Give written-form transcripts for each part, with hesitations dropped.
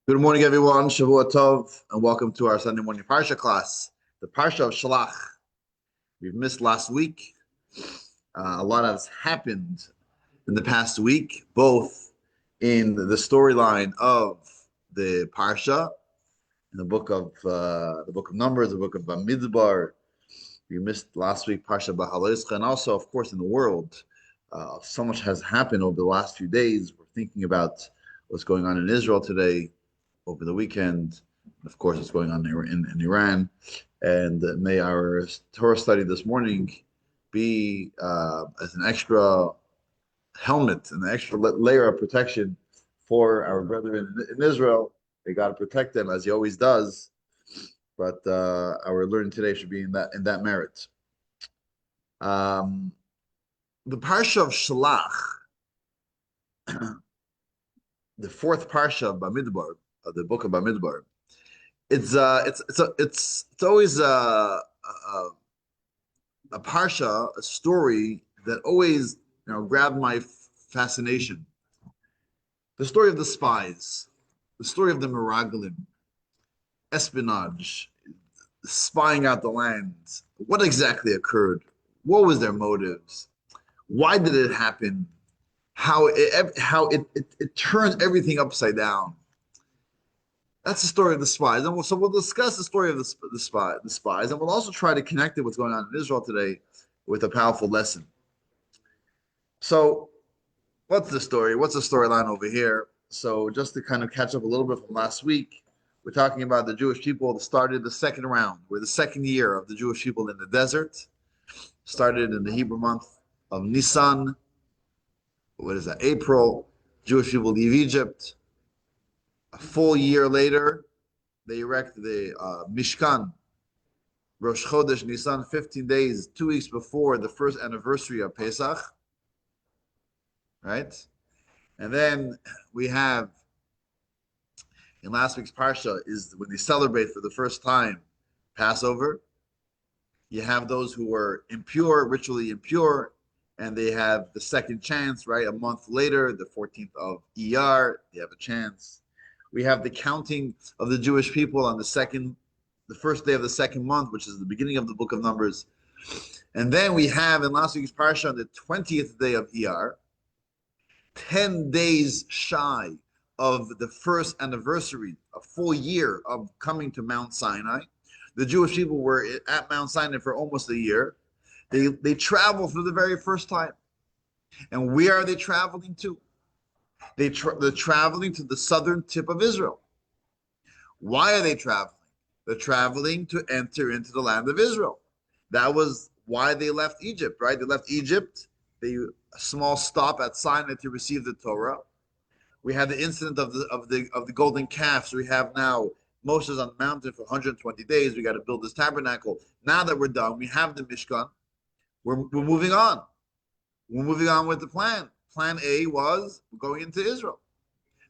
Good morning, everyone. Shavua Tov, and welcome to our Sunday morning Parsha class, the Parsha of Shlach. We've missed last week. A lot has happened in the past week, both in the storyline of the Parsha, in the book of Numbers, the book of Bamidbar. We missed last week Parsha Bahaloischa, and also, of course, in the world. So much has happened over the last few days. We're thinking about what's going on in Israel today, over the weekend. Of course, what's going on in Iran. And may our Torah study this morning be as an extra helmet, an extra layer of protection for our brethren in Israel. May God protect them as He always does. But our learning today should be in that merit. The Parsha of Shlach, the fourth Parsha of Bamidbar, of the book of Bamidbar, it's always a parsha, a story that always grabbed my fascination. The story of the spies, the story of the Miraglim, espionage, spying out the land. What exactly occurred? What was their motives? Why did it happen? How it turns everything upside down. That's the story of the spies, and so we'll discuss the story of the spies, and we'll also try to connect it what's going on in Israel today with a powerful lesson. So, what's the story? What's the storyline over here? So, just to kind of catch up a little bit from last week, we're talking about the Jewish people that started the second round. We're the second year of the Jewish people in the desert. Started in the Hebrew month of Nisan. What is that? April. Jewish people leave Egypt. A full year later, they erect the Mishkan, Rosh Chodesh Nisan, 15 days, 2 weeks before the first anniversary of Pesach, right? And then we have, in last week's Parsha, is when they celebrate for the first time Passover. You have those who were impure, ritually impure, and they have the second chance, right? A month later, the 14th of Iyar, they have a chance. We have the counting of the Jewish people on the first day of the second month, which is the beginning of the book of Numbers. And then we have in last week's Parsha on the 20th day of Iyar, 10 days shy of the first anniversary, a full year of coming to Mount Sinai. The Jewish people were at Mount Sinai for almost a year. They travel for the very first time. And where are they traveling to? They're traveling to the southern tip of Israel. Why are they traveling? They're traveling to enter into the land of Israel. That was why they left Egypt, right? They left Egypt. A small stop at Sinai to receive the Torah. We had the incident of the golden calf. So we have now Moses on the mountain for 120 days. We got to build this tabernacle. Now that we're done, we have the Mishkan. We're moving on. We're moving on with the plan. Plan A was going into Israel.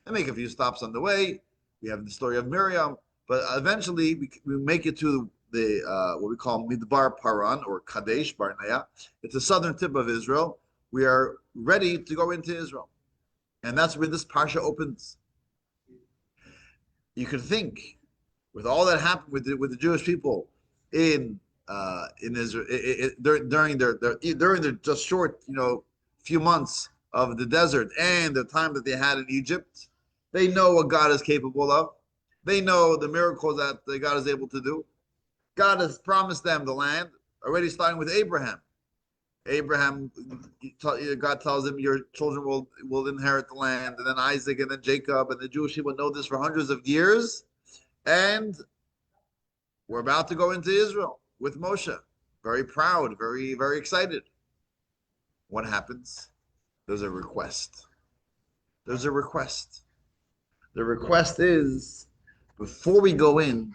And make a few stops on the way. We have the story of Miriam, but eventually we make it to the what we call Midbar Paran or Kadesh Barnea. It's the southern tip of Israel. We are ready to go into Israel, and that's where this parsha opens. You could think, with all that happened with the Jewish people in Israel during their just short few months of the desert and the time that they had in Egypt, they know what God is capable of. They know the miracles that God is able to do. God has promised them the land, already starting with Abraham. Abraham, God tells him, your children will inherit the land, and then Isaac, and then Jacob, and the Jewish people know this for hundreds of years. And we're about to go into Israel with Moshe. Very proud, very, very excited. What happens? There's a request. There's a request. The request is, before we go in,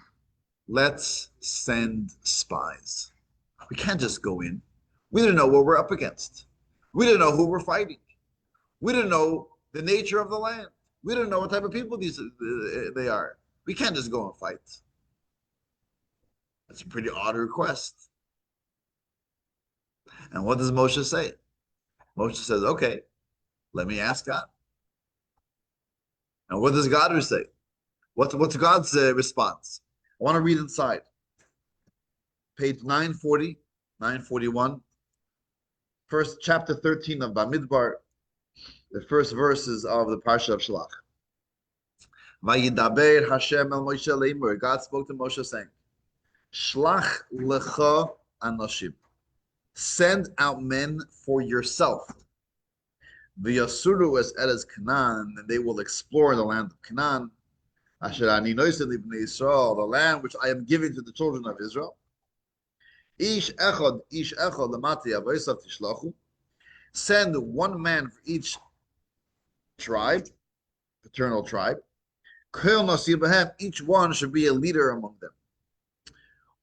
let's send spies. We can't just go in. We didn't know what we're up against. We didn't know who we're fighting. We didn't know the nature of the land. We didn't know what type of people they are. We can't just go and fight. That's a pretty odd request. And what does Moshe say? Moshe says, okay, let me ask God. And what does God say? What's God's response? I want to read inside. Page 940, 941, first chapter 13 of Bamidbar, the first verses of the Parsha of Shlach. Vayidaber Hashem el Moshe leimer. God spoke to Moshe saying, Shlach lecha anoshim. Send out men for yourself. V'yasuru es eretz Canaan, and they will explore the land of Canaan. Asher ani noiseh libnei Yisrael, the land which I am giving to the children of Israel. Ish echad lamati avosav tishlachu. Send one man for each tribe, paternal tribe. Kol nasi b'hem, each one should be a leader among them.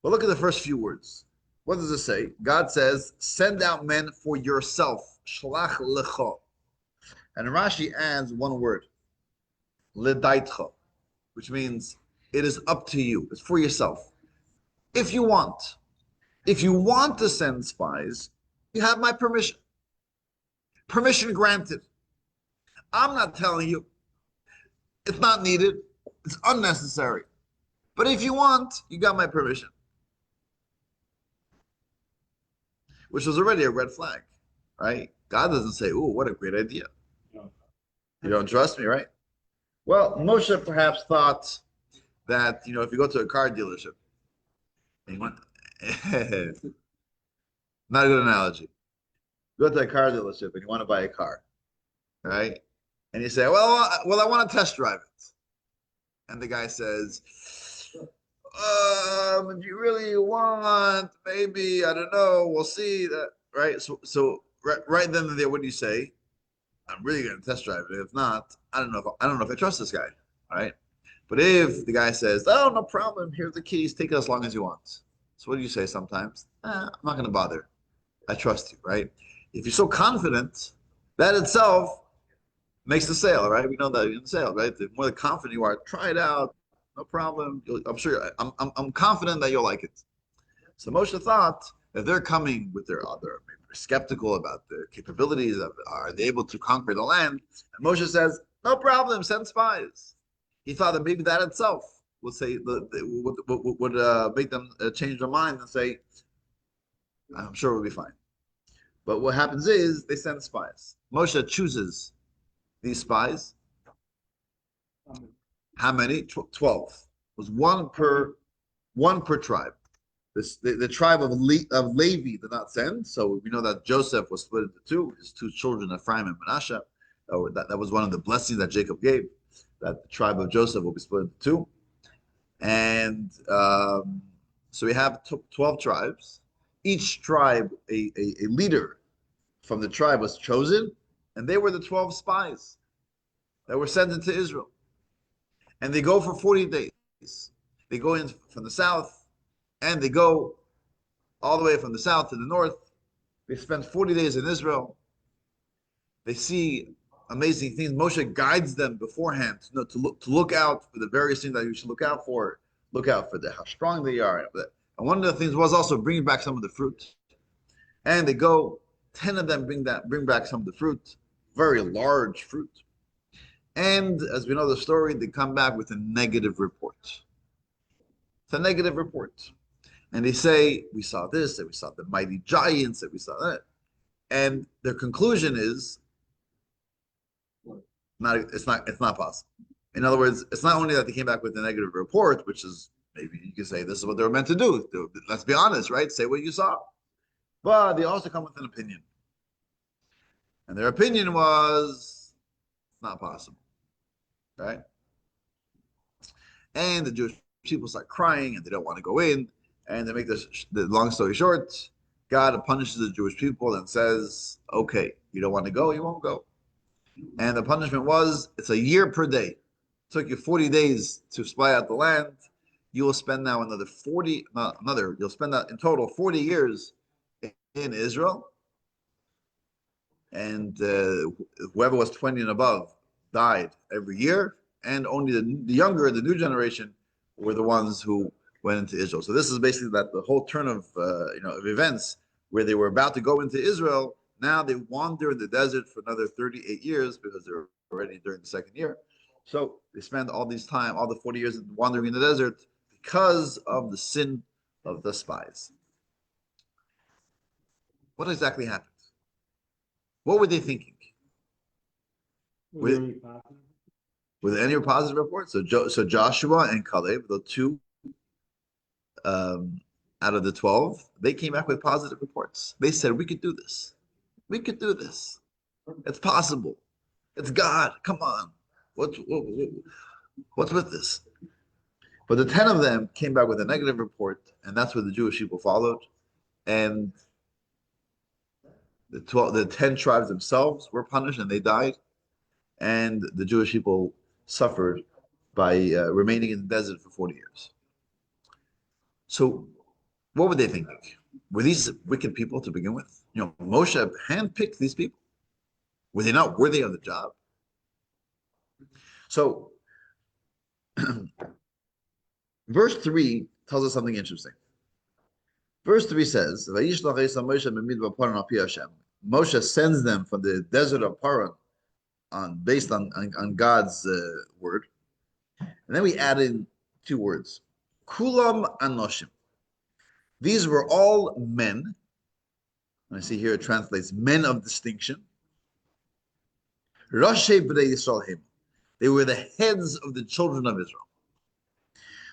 But look at the first few words. What does it say? God says, send out men for yourself. Shlach lecha. And Rashi adds one word. Ledaitcha. Which means it is up to you. It's for yourself. If you want. If you want to send spies, you have my permission. Permission granted. I'm not telling you. It's not needed. It's unnecessary. But if you want, you got my permission. Which was already a red flag, right? God doesn't say, "Ooh, what a great idea." You don't trust me, right? Well, Moshe perhaps thought that, if you go to a car dealership, and you want, not a good analogy. You go to a car dealership and you want to buy a car, right? And you say, well, I want to test drive it. And the guy says, if you really want, maybe, I don't know, we'll see that, right? So right then and there, what do you say? I'm really going to test drive it. If not, I don't know if I trust this guy, right? But if the guy says, "Oh, no problem, here's the keys, take it as long as you want." So what do you say sometimes? I'm not going to bother. I trust you, right? If you're so confident, that itself makes the sale, right? We know that in the sale, right? The more confident you are, try it out, no problem. I'm confident that you'll like it. So Moshe thought that they're coming with their other, maybe they're skeptical about their capabilities. Are they able to conquer the land? And Moshe says, no problem, send spies. He thought that maybe that itself would say would make them change their mind and say, I'm sure we'll be fine. But what happens is they send spies. Moshe chooses these spies. How many? 12. It was one per tribe. The tribe of Levi did not send, so we know that Joseph was split into two. His two children, Ephraim and Manasseh. That was one of the blessings that Jacob gave, that the tribe of Joseph will be split into two. And so we have 12 tribes. Each tribe, a leader from the tribe was chosen, and they were the 12 spies that were sent into Israel. And they go for 40 days. They go in from the south, and they go all the way from the south to the north. They spend 40 days in Israel. They see amazing things. Moshe guides them beforehand to look out for the various things that you should look out for. Look out for how strong they are. And one of the things was also bringing back some of the fruit. And they go, 10 of them bring back some of the fruit, very large fruit. And as we know the story, they come back with a negative report. It's a negative report. And they say, we saw this, and we saw the mighty giants, and we saw that. And their conclusion is, it's not possible. In other words, it's not only that they came back with a negative report, which is, maybe you could say this is what they were meant to do. Let's be honest, right? Say what you saw. But they also come with an opinion. And their opinion was not possible. Right? And the Jewish people start crying and they don't want to go in. And they make the long story short, God punishes the Jewish people and says, okay, you don't want to go, you won't go. And the punishment was, it's a year per day. It took you 40 days to spy out the land. You will spend now you'll spend that in total 40 years in Israel. And whoever was 20 and above died every year. And only the younger, the new generation, were the ones who went into Israel. So this is basically that the whole turn of events where they were about to go into Israel. Now they wander in the desert for another 38 years because they're already during the second year. So they spend all the 40 years wandering in the desert because of the sin of the spies. What exactly happened? What were they thinking? Were, were there any positive reports? So Joshua and Caleb, the two um, out of the 12, they came back with positive reports. They said, we could do this. We could do this. It's possible. It's God. Come on. What's with this? But the 10 of them came back with a negative report, and that's what the Jewish people followed. And the 10 tribes themselves were punished and they died. And the Jewish people suffered by remaining in the desert for 40 years. So what were they thinking? Were these wicked people to begin with? Moshe handpicked these people. Were they not worthy of the job? So verse 3 tells us something interesting. Verse 3 says, Moshe sends them from the desert of Paran based on God's word. And then we add in two words, Kulam Anoshim. These were all men. I see here it translates men of distinction. Rashe B'nai Yisrael Hem. They were the heads of the children of Israel.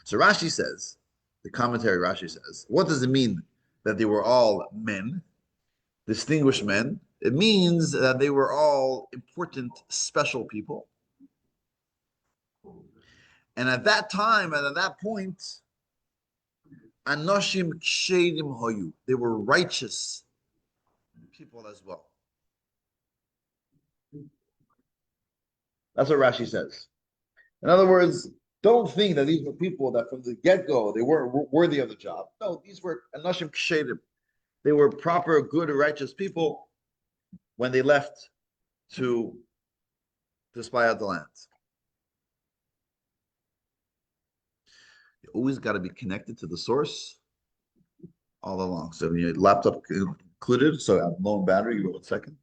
So Rashi says, the commentary Rashi says, what does it mean that they were all men, distinguished men? It means that they were all important, special people. And at that time, and at that point, Anoshim Kshedim Hoyu, they were righteous people as well. That's what Rashi says. In other words, don't think that these were people that from the get-go, they weren't worthy of the job. No, these were Anoshim Kshedim. They were proper, good, righteous people when they left to spy out the land. You always got to be connected to the source all along. So your laptop included, so I'm low on battery. Give me 1 second.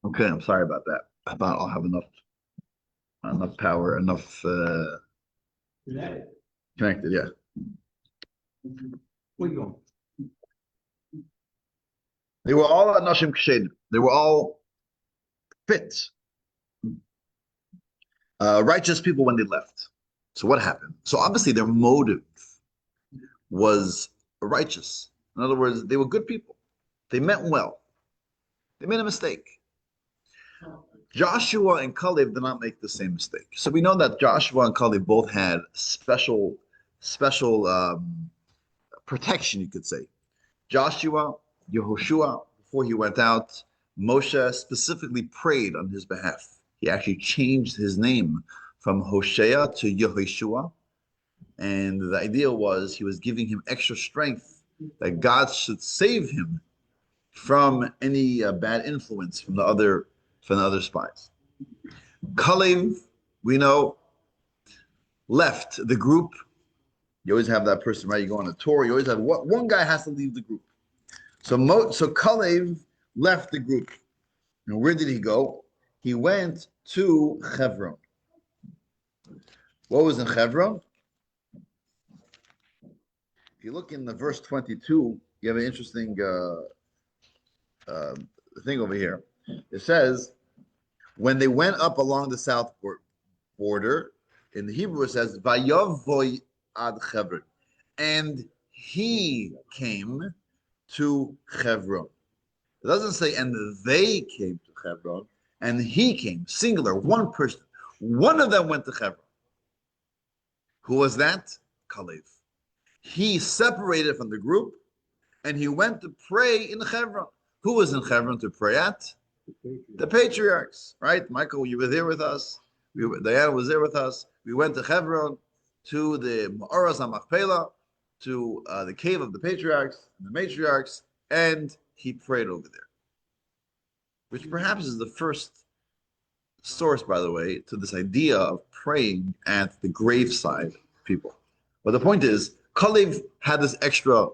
Okay, I'm sorry about that. I thought I'll have enough power, enough connected. Yeah. Where you going? They were all Anoshim Kshedim. They were all fit, righteous people when they left. So what happened? So obviously their motive was righteous. In other words, they were good people. They meant well. They made a mistake. Joshua and Caleb did not make the same mistake. So we know that Joshua and Caleb both had special protection, you could say. Joshua, Yehoshua, before he went out, Moshe specifically prayed on his behalf. He actually changed his name from Hosea to Yehoshua. And the idea was he was giving him extra strength that God should save him from any bad influence from the other spies. Caleb, we know, left the group. You always have that person, right? You go on a tour, you always have one guy has to leave the group. So Caleb left the group. And where did he go? He went to Hebron. What was in Hebron? If you look in the verse 22, you have an interesting thing over here. It says, when they went up along the south border, in the Hebrew it says, Vayavoy ad Hebron. And he came to Hebron. It doesn't say, and they came to Hebron, and he came, singular, one person. One of them went to Hebron. Who was that? Caleb. He separated from the group, and he went to pray in Hebron. Who was in Hebron to pray at? The patriarchs, right? Michael, you were there with us. Diana was there with us. We went to Hebron, to the Ma'aras HaMachpelah, to the cave of the patriarchs, the matriarchs, and he prayed over there. Which perhaps is the first source, by the way, to this idea of praying at the graveside of people. But the point is, Kalev had this extra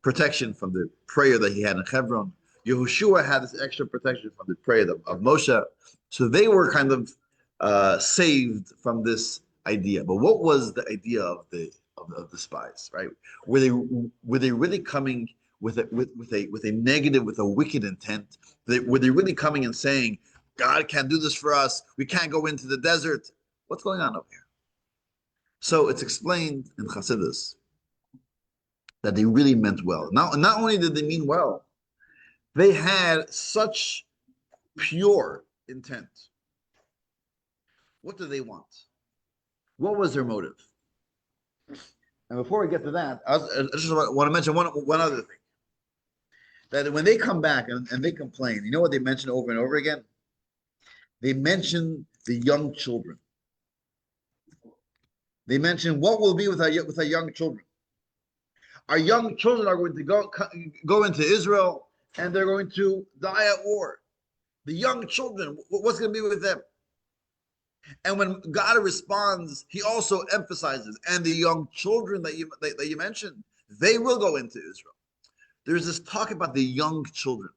protection from the prayer that he had in Hebron. Yehoshua had this extra protection from the prayer of Moshe. So they were kind of saved from this idea. But what was the idea of the spies, right? Were they really coming with a negative, with a wicked intent? Were they really coming and saying, God can't do this for us, we can't go into the desert? What's going on up here? So it's explained in Chassidus that they really meant well. Not only did they mean well, they had such pure intent. What do they want? What was their motive? And before we get to that, I just want to mention one other thing. That when they come back and they complain, you know what they mention over and over again? They mention the young children. They mention what will be with our young children. Our young children are going to go into Israel and they're going to die at war. The young children, what's going to be with them? And when God responds, he also emphasizes, and the young children that you mentioned, they will go into Israel. There's this talk about the young children.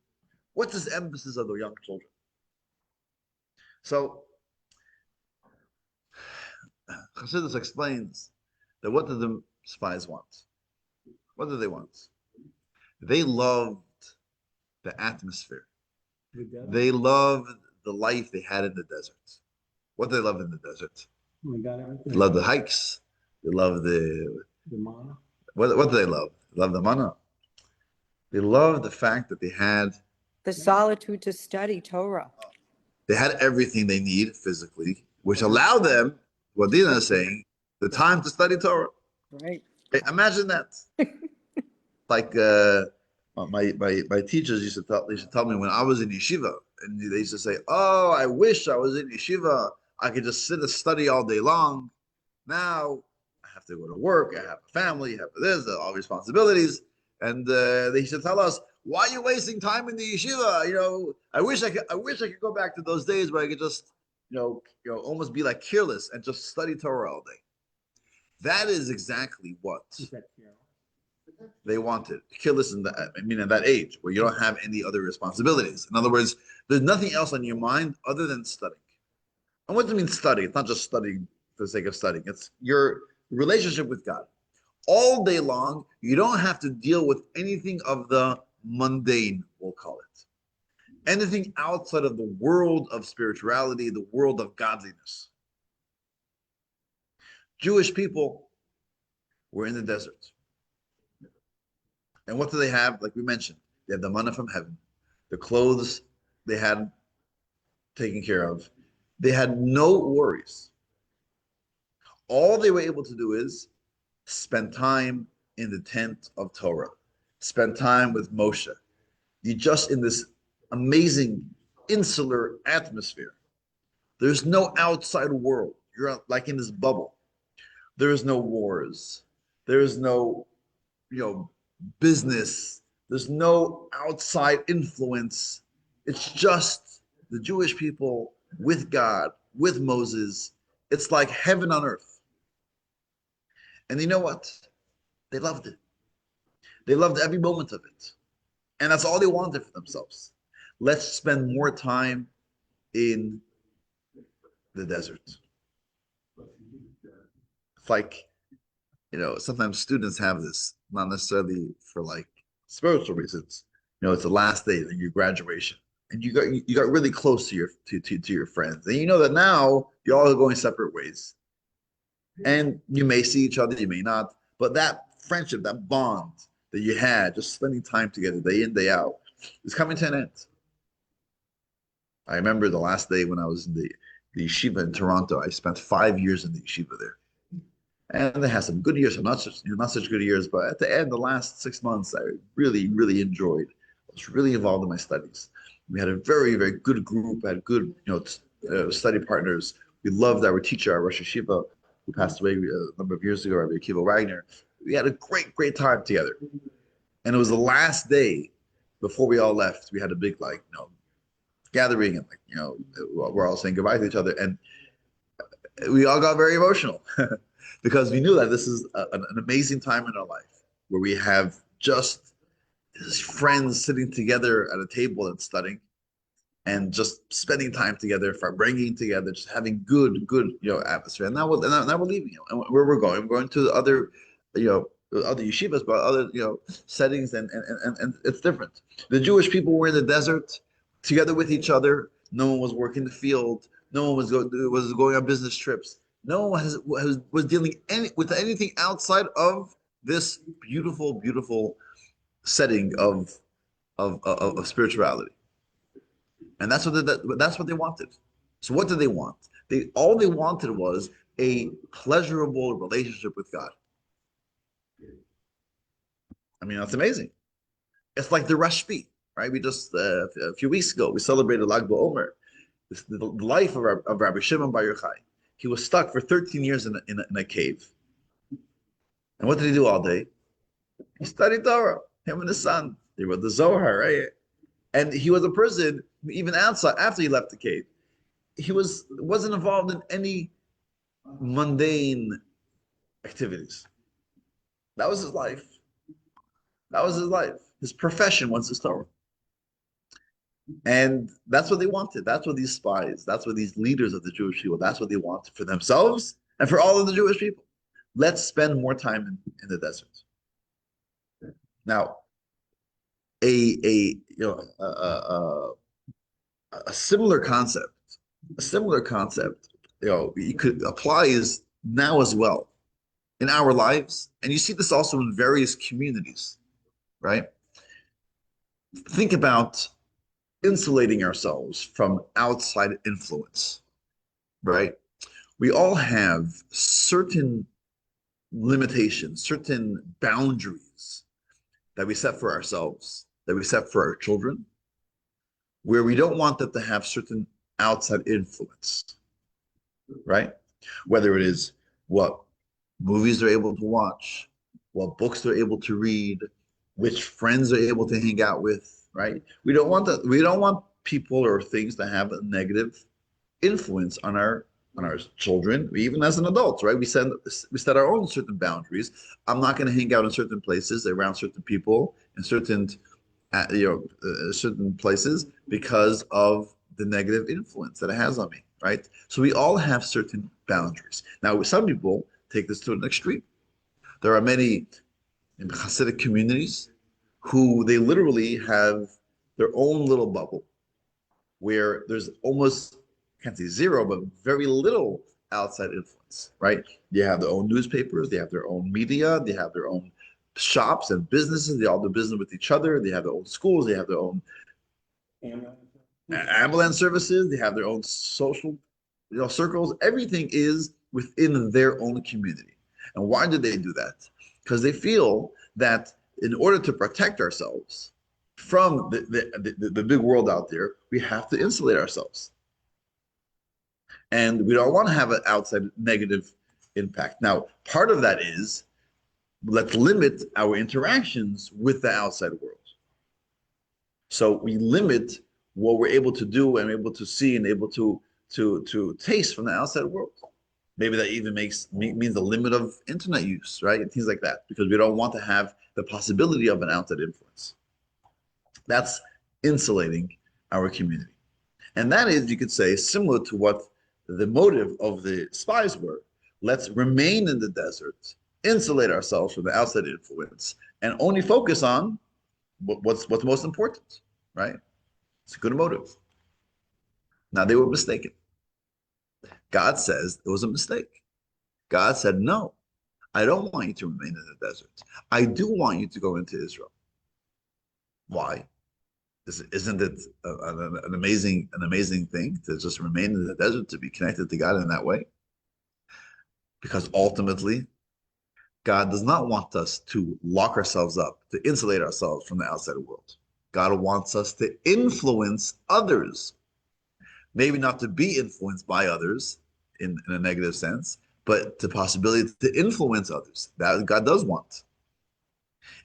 What's this emphasis of the young children? So Chassidus explains that what do the spies want? What do they want? They loved the atmosphere. They loved the life they had in the desert. What do they love in the desert? They love the hikes. They love the mana. What do they love? They love the mana. They love the fact that they had the solitude to study Torah. They had everything they need physically, which allowed them, what Dina is saying, the time to study Torah. Right. Imagine that. Like my teachers used to tell me when I was in yeshiva, and they used to say, "Oh, I wish I was in yeshiva. I could just sit and study all day long. Now I have to go to work. I have a family. I have this, all responsibilities." And they used to tell us, "Why are you wasting time in the yeshiva? You know, I wish I could go back to those days where I could just, almost be like careless and just study Torah all day." That is exactly what they wanted. Careless in that age where you don't have any other responsibilities. In other words, there's nothing else on your mind other than studying. And what does it mean study? It's not just studying for the sake of studying. It's your relationship with God. All day long, you don't have to deal with anything of the mundane, we'll call it. Anything outside of the world of spirituality, the world of godliness. Jewish people were in the desert. And what do they have? Like we mentioned, they have the manna from heaven, the clothes they had taken care of. They had no worries. All they were able to do is spend time in the tent of Torah, spend time with Moshe. You're just in this amazing insular atmosphere. There's no outside world. You're like in this bubble. There is no wars. There is no, business. There's no outside influence. It's just the Jewish people with God, with Moses. It's like heaven on earth. And you know what? They loved it. They loved every moment of it. And that's all they wanted for themselves. Let's spend more time in the desert. It's like, sometimes students have this, not necessarily for like spiritual reasons. It's the last day of your graduation. And you got really close to your friends. And you know that now you're all going separate ways. And you may see each other, you may not, but that friendship, that bond that you had, just spending time together day in, day out, is coming to an end. I remember the last day when I was in the yeshiva in Toronto. I spent 5 years in the yeshiva there. And they had some good years, some not such good years, but at the end, the last 6 months, I really, really enjoyed. I was really involved in my studies. We had a very, very good group, had good, study partners. We loved our teacher, our Rosh Yeshiva, who passed away a number of years ago, Rabbi Akiva Wagner. We had a great, great time together. And it was the last day before we all left. We had a big, gathering, and we're all saying goodbye to each other. And we all got very emotional. because we knew that this is an amazing time in our life where we have just friends sitting together at a table and studying and just spending time together, for bringing together, just having good, atmosphere. And now we're leaving. And where we're going to other, other yeshivas, but other, settings, and it's different. The Jewish people were in the desert together with each other. No one was working the field. No one was going on business trips. No one was dealing with anything outside of this beautiful setting of spirituality. And that's what they wanted. So what did they want? They wanted was a pleasurable relationship with God. I mean, that's amazing. It's like the Rashbi, right? We just a few weeks ago we celebrated Lag BaOmer, the life of Rabbi Shimon Bar Yochai. He was stuck for 13 years in a cave. And what did he do all day? He studied Torah. Him and his son. They wrote the Zohar, right? And he was a person even outside after he left the cave. He wasn't involved in any mundane activities. That was his life. That was his life. His profession was his Torah. And that's what they wanted. That's what these spies, that's what these leaders of the Jewish people, that's what they wanted for themselves and for all of the Jewish people. Let's spend more time in the desert. Now, a similar concept, you could apply is now as well in our lives, and you see this also in various communities, right? Think about insulating ourselves from outside influence, right? We all have certain limitations, certain boundaries that we set for ourselves, that we set for our children, where we don't want them to have certain outside influence, right? Whether it is what movies they're able to watch, what books they're able to read, which friends they're able to hang out with, right? We don't want that. We don't want people or things to have a negative influence on our children, even as an adult, right? We set our own certain boundaries. I'm not going to hang out in certain places around certain people in certain places because of the negative influence that it has on me, right? So we all have certain boundaries. Now, some people take this to an extreme. There are many in Hasidic communities who they literally have their own little bubble where there's almost, I can't say zero, but very little outside influence, right? They have their own newspapers, they have their own media, they have their own shops and businesses, they all do business with each other, they have their own schools, they have their own ambulance services, they have their own social circles. Everything is within their own community. And why do they do that? Because they feel that in order to protect ourselves from the big world out there, we have to insulate ourselves. And we don't want to have an outside negative impact. Now, part of that is let's limit our interactions with the outside world. So we limit what we're able to do and able to see and able to taste from the outside world. Maybe that even means the limit of internet use, right? And things like that, because we don't want to have the possibility of an outside influence. That's insulating our community. And that is, you could say, similar to what the motive of the spies were. Let's remain in the desert, insulate ourselves from the outside influence, and only focus on what's most important, right? It's a good motive. Now, they were mistaken. God says it was a mistake. God said, no, I don't want you to remain in the desert. I do want you to go into Israel. Why? Isn't it an amazing thing to just remain in the desert, to be connected to God in that way? Because ultimately, God does not want us to lock ourselves up, to insulate ourselves from the outside world. God wants us to influence others. Maybe not to be influenced by others in a negative sense, but the possibility to influence others. That God does want.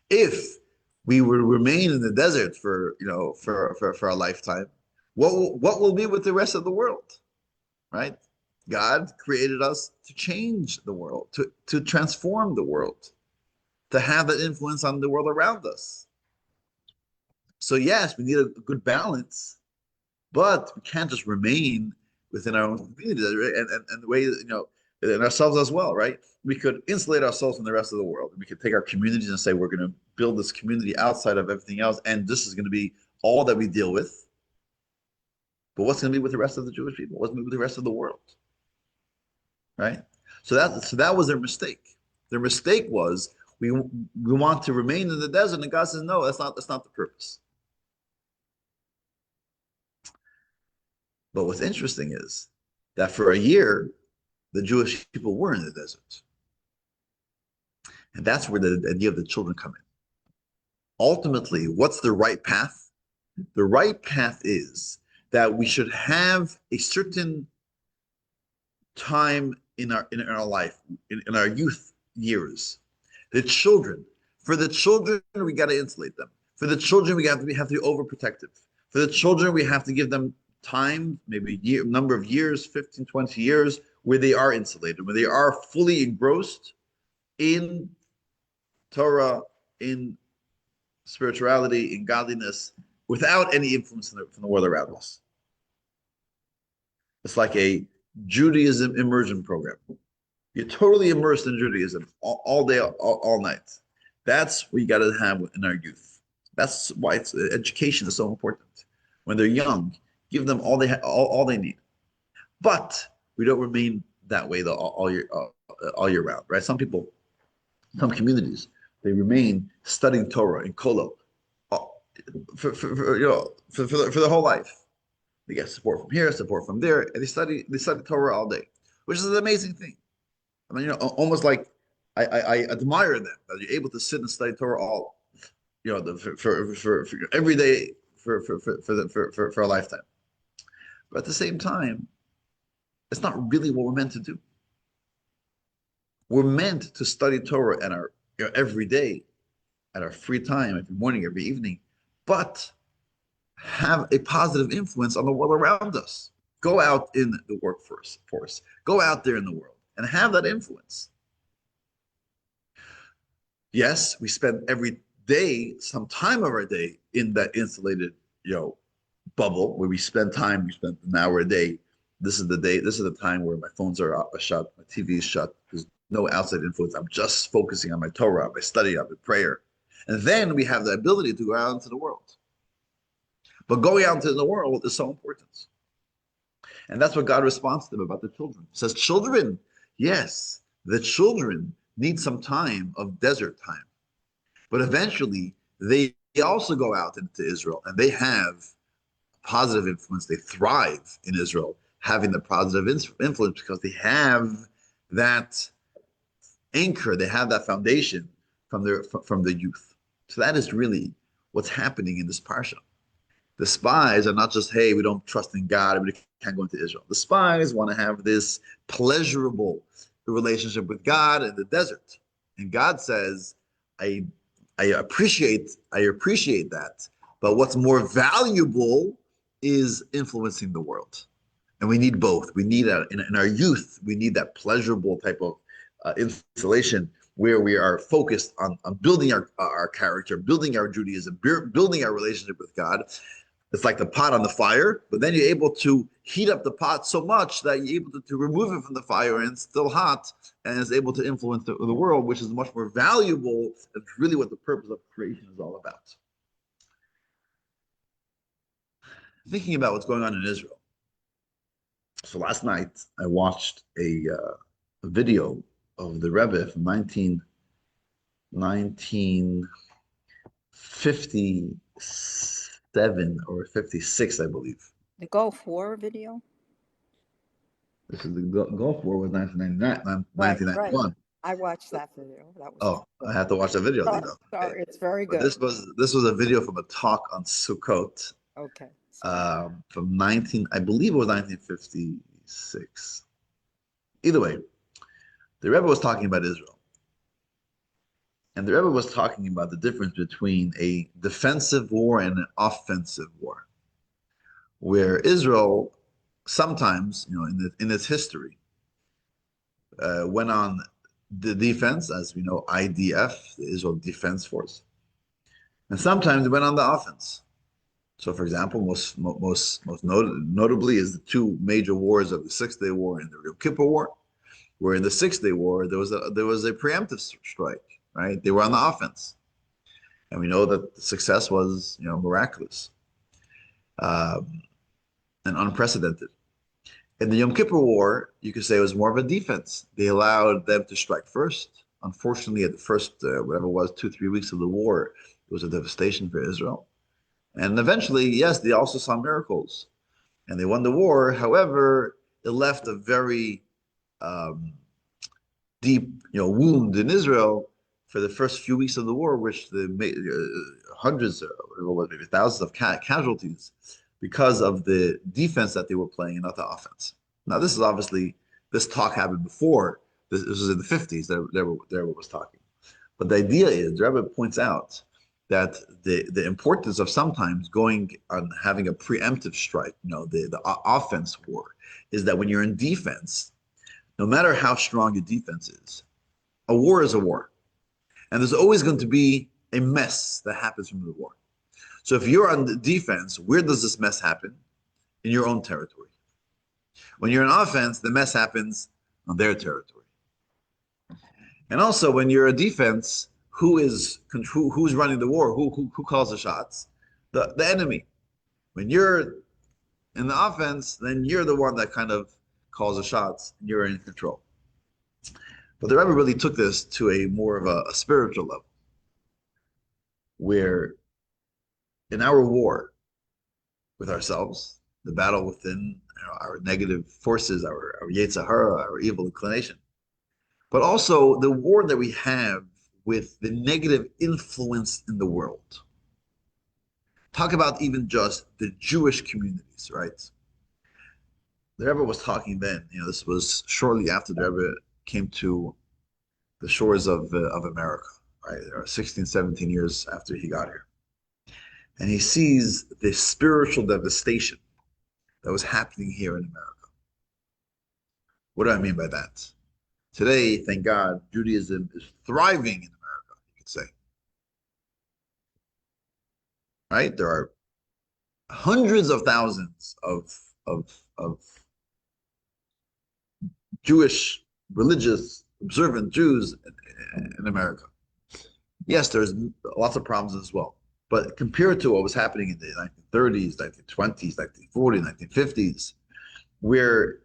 If we would remain in the desert for a lifetime, what will be with the rest of the world, right? God created us to change the world, to transform the world, to have that influence on the world around us. So yes, we need a good balance, but we can't just remain within our own community and the way in ourselves as well, right? We could insulate ourselves from the rest of the world. We could take our communities and say we're going to build this community outside of everything else, and this is going to be all that we deal with. But what's going to be with the rest of the Jewish people? What's going to be with the rest of the world? Right? So that was their mistake. Their mistake was we want to remain in the desert, and God says, no, that's not the purpose. But what's interesting is that for a year, the Jewish people were in the desert. And that's where the idea of the children come in. Ultimately, what's the right path? The right path is that we should have a certain time in our life, in our youth years. For the children, we got to insulate them. For the children, we have to be overprotective. For the children, we have to give them time, maybe number of years, 15, 20 years, where they are insulated, where they are fully engrossed in Torah, in spirituality, in godliness, without any influence from the world around us. It's like a Judaism immersion program. You're totally immersed in Judaism all day, all night. That's what you got to have in our youth. That's why education is so important. When they're young, give them all they need. But we don't remain that way all year round, right? Some communities, they remain studying Torah in Kolo for their whole life. They get support from here, support from there, and they study Torah all day, which is an amazing thing. I mean, almost like I admire them that you're able to sit and study Torah all, for every day for a lifetime. But at the same time, it's not really what we're meant to do. We're meant to study Torah at our every day, at our free time, every morning, every evening, but have a positive influence on the world around us. Go out in the workforce, go out there in the world and have that influence. Yes, we spend every day, some time of our day in that insulated, bubble where we spend an hour a day. This is the time where my phones are shut, my TV is shut. There's no outside influence. I'm just focusing on my Torah, my study, on my prayer. And then we have the ability to go out into the world. But going out into the world is so important. And that's what God responds to them about the children. He says, children, yes, the children need some time of desert time. But eventually, they also go out into Israel and they have positive influence. They thrive in Israel, having the positive influence because they have that anchor, they have that foundation from the youth. So that is really what's happening in this parsha. The spies are not just, hey, we don't trust in God and we can't go into Israel. The spies want to have this pleasurable relationship with God in the desert. And God says, I appreciate that. But what's more valuable is influencing the world. And we need both. We need in our youth, we need that pleasurable type of installation where we are focused on building our character, building our Judaism, building our relationship with God. It's like the pot on the fire, but then you're able to heat up the pot so much that you're able to remove it from the fire and it's still hot and is able to influence the world, which is much more valuable. It's really what the purpose of creation is all about. Thinking about what's going on in Israel. So last night I watched a video of the Rebbe from 1957 or 56, I believe. The Gulf War video? This is the Gulf War was 1999, Right, 1991. I watched that video. That was Oh, I have to watch that video. Oh, sorry, it's very But good. this was a video from a talk on Sukkot Okay. from I believe it was 1956. Either way, the Rebbe was talking about Israel. And the Rebbe was talking about the difference between a defensive war and an offensive war, where Israel sometimes, in its history, went on the defense, as we know, IDF, the Israel Defense Force, and sometimes they went on the offense. So, for example, notably is the two major wars of the Six Day War and the Yom Kippur War, where in the Six Day War there was a preemptive strike, right? They were on the offense, and we know that the success was miraculous um, and unprecedented. In the Yom Kippur War, you could say it was more of a defense. They allowed them to strike first. Unfortunately, at the first whatever it was 2 3 weeks of the war, it was a devastation for Israel. And eventually, yes, they also saw miracles and they won the war. However, it left a very um, deep, wound in Israel for the first few weeks of the war, which the hundreds, maybe thousands of casualties because of the defense that they were playing and not the offense. Now, this is obviously this talk happened before. This was in the 50s. There was talking, but the idea is, the Rebbe points out that the importance of sometimes going on having a preemptive strike, the offense war, is that when you're in defense, no matter how strong your defense is a war. And there's always going to be a mess that happens from the war. So if you're on the defense, where does this mess happen? In your own territory. When you're in offense, the mess happens on their territory. And also, when you're a defense, who's running the war? Who calls the shots? The enemy. When you're in the offense, then you're the one that kind of calls the shots, and you're in control. But the Rebbe really took this to a more of a spiritual level, where in our war with ourselves, the battle within our negative forces, our Yetzer Hara, our evil inclination, but also the war that we have with the negative influence in the world. Talk about even just the Jewish communities, right? The Rebbe was talking then, this was shortly after the Rebbe came to the shores of America, right? 16, 17 years after he got here. And he sees the spiritual devastation that was happening here in America. What do I mean by that? Today, thank God, Judaism is thriving in America, you could say. Right? There are hundreds of thousands of Jewish, religious, observant Jews in America. Yes, there's lots of problems as well. But compared to what was happening in the 1930s, 1920s, 1940s, 1950s, where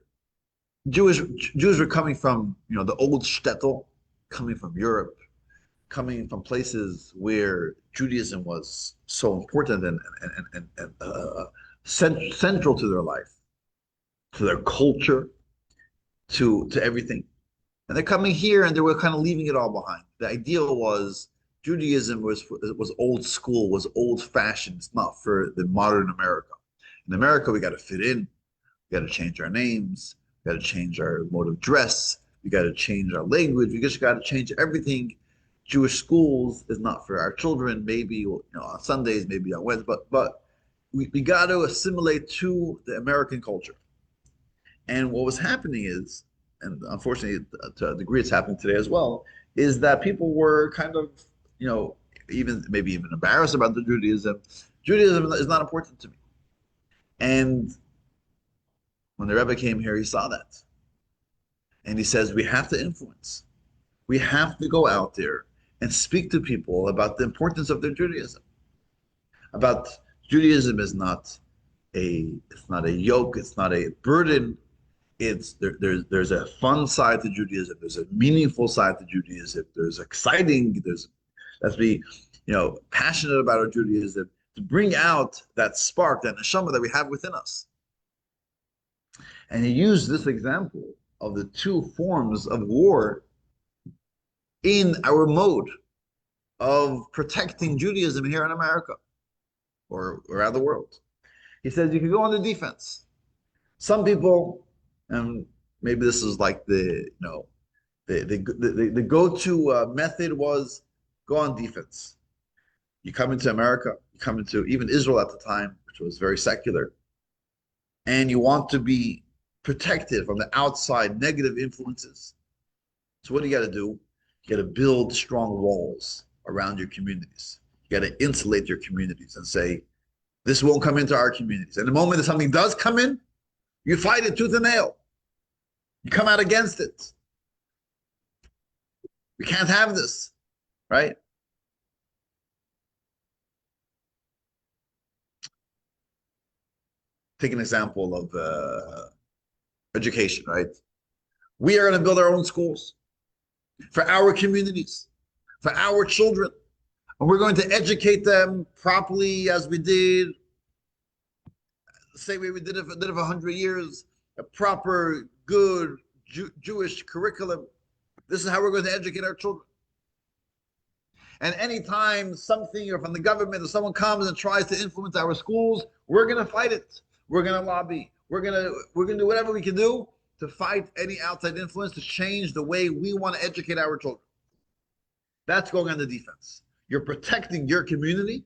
Jews were coming from, the old shtetl, coming from Europe, coming from places where Judaism was so important and central to their life, to their culture, to everything. And they're coming here and they were kind of leaving it all behind. The ideal was Judaism was old school, was old fashioned. It's not for the modern America. In America, we got to fit in. We got to change our names. We got to change our mode of dress. We got to change our language. We just got to change everything. Jewish schools is not for our children. Maybe on Sundays, maybe on Wednesdays, but we got to assimilate to the American culture. And what was happening is, and unfortunately, to a degree, it's happening today as well, is that people were kind of, maybe even embarrassed about the Judaism. Judaism is not important to me. And when the Rebbe came here, he saw that. And he says, we have to influence. We have to go out there and speak to people about the importance of their Judaism. About Judaism is not it's not a yoke, it's not a burden. There's a fun side to Judaism, there's a meaningful side to Judaism, there's exciting, let's be passionate about our Judaism, to bring out that spark, that neshama that we have within us. And he used this example of the two forms of war in our mode of protecting Judaism here in America or around the world. He says you can go on the defense. Some people, and maybe this is like the go-to method was go on defense. You come into America, you come into even Israel at the time, which was very secular, and you want to be protected from the outside negative influences. So what do you got to do? You got to build strong walls around your communities. You got to insulate your communities and say, this won't come into our communities. And the moment that something does come in, you fight it tooth and nail. You come out against it. We can't have this, right? Take an example of education, right? We are going to build our own schools for our communities, for our children. And we're going to educate them properly as we did, say we did it for 100 years, a proper, good Jewish curriculum. This is how we're going to educate our children. And anytime something or from the government or someone comes and tries to influence our schools, we're going to fight it. We're going to lobby. We're going to do whatever we can do to fight any outside influence to change the way we want to educate our children. That's going on the defense. You're protecting your community,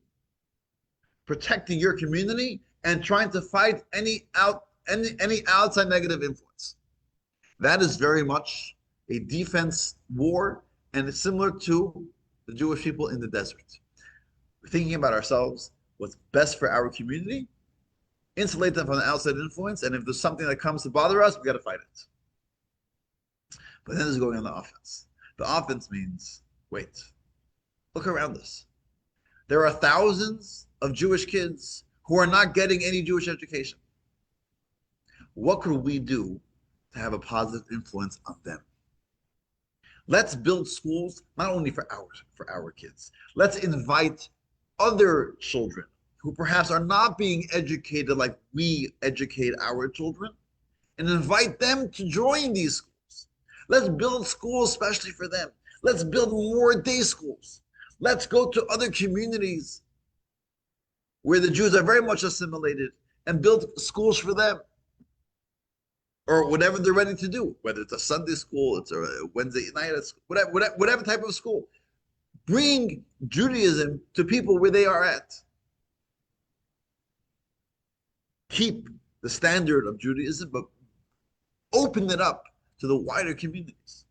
and trying to fight any outside negative influence. That is very much a defense war, and it's similar to the Jewish people in the desert. We're thinking about ourselves, what's best for our community, insulate them from the outside influence, and if there's something that comes to bother us, we got to fight it. But then there's going on the offense. The offense means, wait, look around us. There are thousands of Jewish kids who are not getting any Jewish education. What could we do to have a positive influence on them? Let's build schools not only for our kids. Let's invite other children who perhaps are not being educated like we educate our children, and invite them to join these schools. Let's build schools especially for them. Let's build more day schools. Let's go to other communities where the Jews are very much assimilated and build schools for them. Or whatever they're ready to do, whether it's a Sunday school, it's a Wednesday night, whatever type of school. Bring Judaism to people where they are at. Keep the standard of Judaism, but open it up to the wider communities.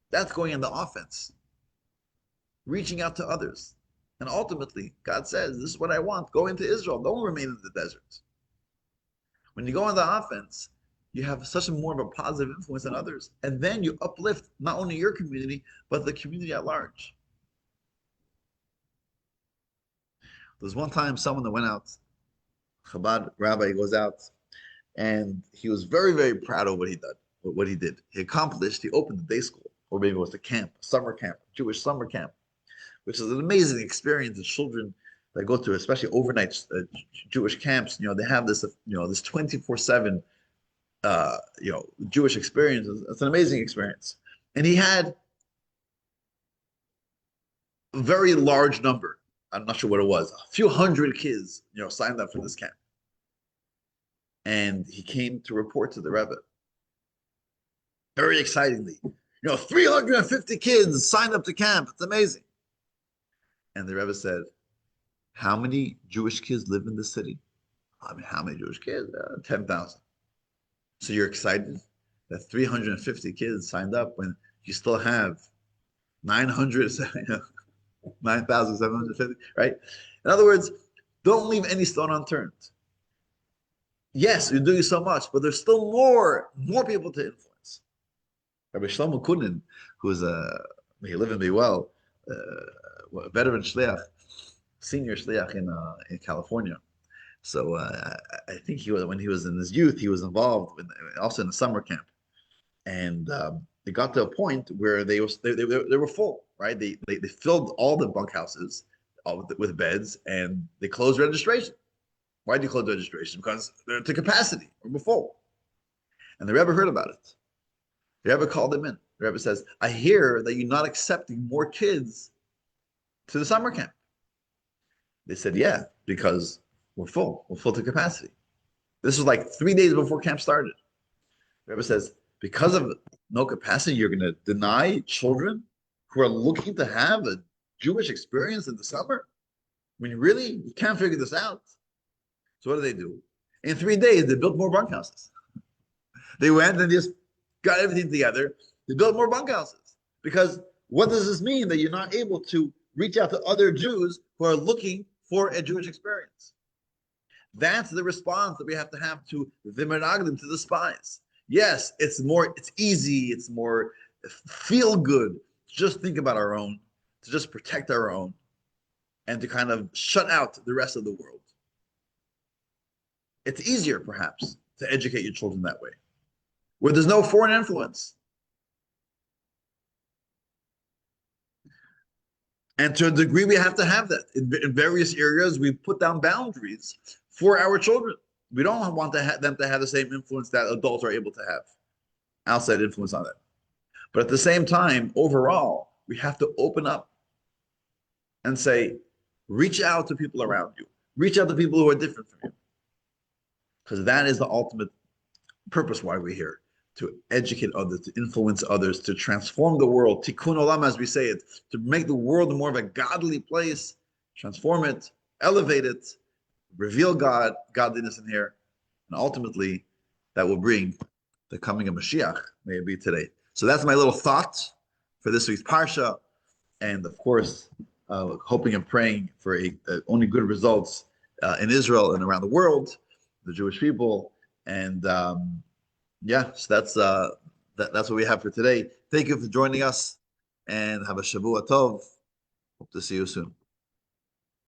That's going on the offense. Reaching out to others. And ultimately, God says, this is what I want. Go into Israel. Don't remain in the desert. When you go on the offense, you have such a more of a positive influence on others. And then you uplift not only your community, but the community at large. There's one time someone that went out, Chabad rabbi goes out, and he was very, very proud of what he did. He accomplished, he opened the day school, or maybe it was the camp, summer camp, Jewish summer camp, which is an amazing experience. The children that go to, especially overnight Jewish camps, they have this, this 24/7 Jewish experience. It's an amazing experience. And he had a very large number. I'm not sure what it was. A few hundred kids, signed up for this camp. And he came to report to the Rebbe. Very excitingly. 350 kids signed up to camp. It's amazing. And the Rebbe said, how many Jewish kids live in the city? I mean, how many Jewish kids? 10,000. So you're excited that 350 kids signed up when you still have 9,750, right? In other words, don't leave any stone unturned. Yes, you're doing so much, but there's still more people to influence. Rabbi Shlomo Kunin, who's may he live and be well, a veteran shliach, senior shliach in California. So I think when he was in his youth, he was involved also in the summer camp, and it got to a point where they were full, right? They filled all the bunkhouses with beds, and they closed registration. Why did you close registration? Because they're to capacity, or we're full. And the Rebbe heard about it. The Rebbe called him in. The Rebbe says, I hear that you're not accepting more kids to the summer camp. They said, yeah, because we're full to capacity. This was like 3 days before camp started. The Rebbe says, because of no capacity, you're going to deny children who are looking to have a Jewish experience in the summer? I mean, really? You can't figure this out. So what do? In 3 days, they built more bunkhouses. They went and just got everything together. They built more bunkhouses. Because what does this mean that you're not able to reach out to other Jews who are looking for a Jewish experience? That's the response that we have to the Meraglim, to the spies. Yes, it's easy, it's more feel good to just think about our own, to just protect our own, and to kind of shut out the rest of the world. It's easier, perhaps, to educate your children that way, where there's no foreign influence. And to a degree, we have to have that. In various areas, we put down boundaries for our children. We don't want them to have the same influence that adults are able to have, outside influence on them. But at the same time, overall, we have to open up and say, reach out to people around you. Reach out to people who are different from you. Because that is the ultimate purpose why we're here, to educate others, to influence others, to transform the world, tikkun olam, as we say it, to make the world more of a godly place, transform it, elevate it, reveal godliness in here, and ultimately that will bring the coming of Mashiach, may it be today. So that's my little thought for this week's Parsha, and of course, hoping and praying for only good results in Israel and around the world, the Jewish people, and yeah, so that's what we have for today. Thank you for joining us, and have a Shavua Tov. Hope to see you soon.